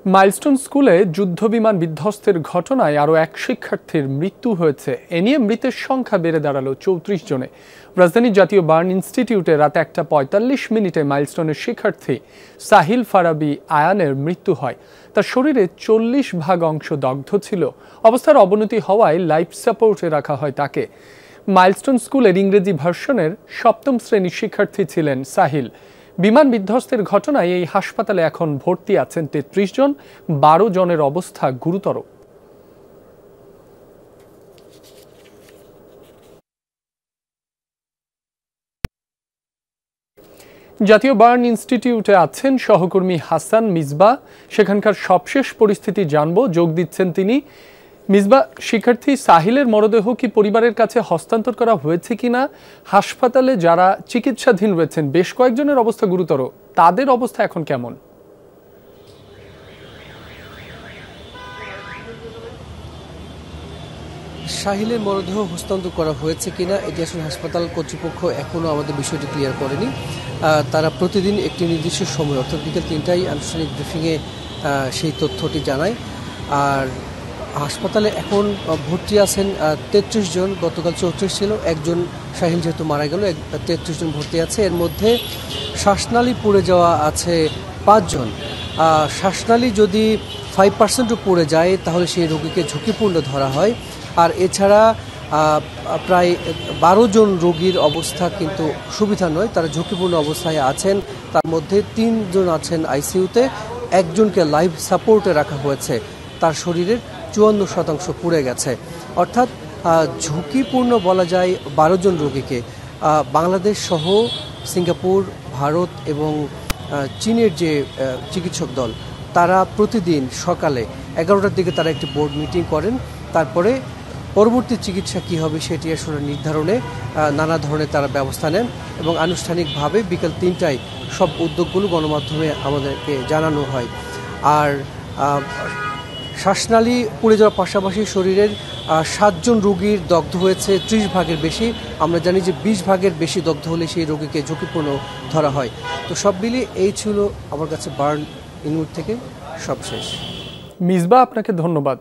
Milestone স্কুলে যুদ্ধবিমান বিধ্বস্তের ঘটনায় আরও এক শিক্ষার্থীর মৃত্যু হয়েছে। এ নিয়ে মৃতের সংখ্যা বেড়ে দাঁড়ালো 34 জনে। রাজধানীর জাতীয় বার্ন ইনস্টিটিউটে রাত 1:45 মাইলস্টোনের শিক্ষার্থী সাহিল ফারাবি আয়ানের মৃত্যু হয়। তার শরীরে 40% অংশ দগ্ধ ছিল। অবস্থার অবনতি হওয়ায় লাইফ সাপোর্টে রাখা হয় তাকে। মাইলস্টোন স্কুলের ইংরেজি ভার্সনের 7ম শ্রেণীর শিক্ষার্থী ছিলেন সাহিল। বিমান বিধ্বস্তের ঘটনায় এই হাসপাতালে এখন ভর্তি আছেন 33 জন। 12 জনের অবস্থা গুরুতর। জাতীয় বার্ন ইনস্টিটিউটে আছেন সহকর্মী হাসান মিসবা। সেখানকার সবশেষ পরিস্থিতি জানবো, যোগ দিচ্ছেন তিনি। মিসবা, শিক্ষার্থী সাহিলের মরদেহ কি পরিবারের কাছে হস্তান্তর করা হয়েছে কিনা? হাসপাতালে যারা চিকিৎসাধীন রয়েছেন বেশ কয়েকজনের অবস্থা গুরুতর, তাদের অবস্থা এখন কেমন? সাহিলের মরদেহ হস্তান্তর করা হয়েছে কিনা এটি আসলে হাসপাতাল কর্তৃপক্ষ এখনও আমাদের বিষয়টি ক্লিয়ার করেনি। তারা প্রতিদিন একটি নির্দিষ্ট সময় অর্থাৎ বিকেল 3টায় আনুষ্ঠানিক ব্রিফিংয়ে সেই তথ্যটি জানায়। আর হাসপাতালে এখন ভর্তি আছেন 33 জন। গতকাল 34 ছিল, একজন সাহিল যেহেতু মারা গেল, 33 জন ভর্তি আছে। এর মধ্যে শ্বাসনালী পুড়ে যাওয়া আছে 5 জন। শ্বাসনালী যদি 5%ও পুড়ে যায় তাহলে সেই রোগীকে ঝুঁকিপূর্ণ ধরা হয়। আর এছাড়া প্রায় 12 জন রোগীর অবস্থা কিন্তু সুবিধা নয়, তারা ঝুঁকিপূর্ণ অবস্থায় আছেন। তার মধ্যে 3 জন আছেন আইসিইউতে, একজনকে লাইফ সাপোর্টে রাখা হয়েছে। তার শরীরের 54% পুড়ে গেছে। অর্থাৎ ঝুঁকিপূর্ণ বলা যায় 12 জন রোগীকে। বাংলাদেশ সহ সিঙ্গাপুর, ভারত এবং চীনের যে চিকিৎসক দল, তারা প্রতিদিন সকালে 11টার দিকে তারা একটি বোর্ড মিটিং করেন। তারপরে পরবর্তী চিকিৎসা কী হবে সেটি আসলে নির্ধারণে নানা ধরনের তারা ব্যবস্থা নেন এবং আনুষ্ঠানিকভাবে বিকেল 3টায় সব উদ্যোগগুলো গণমাধ্যমে আমাদেরকে জানানো হয়। আর শ্বাসনালী পুড়ে যাওয়ার পাশাপাশি শরীরের 7 জন রোগীর দগ্ধ হয়েছে 30 ভাগের বেশি। আমরা জানি যে 20 ভাগের বেশি দগ্ধ হলে সেই রোগীকে ঝুঁকিপূর্ণ ধরা হয়। তো সব মিলিয়ে এই ছিল আমার কাছে বার্ন ইউনিট থেকে সবশেষ। মিসবা, আপনাকে ধন্যবাদ।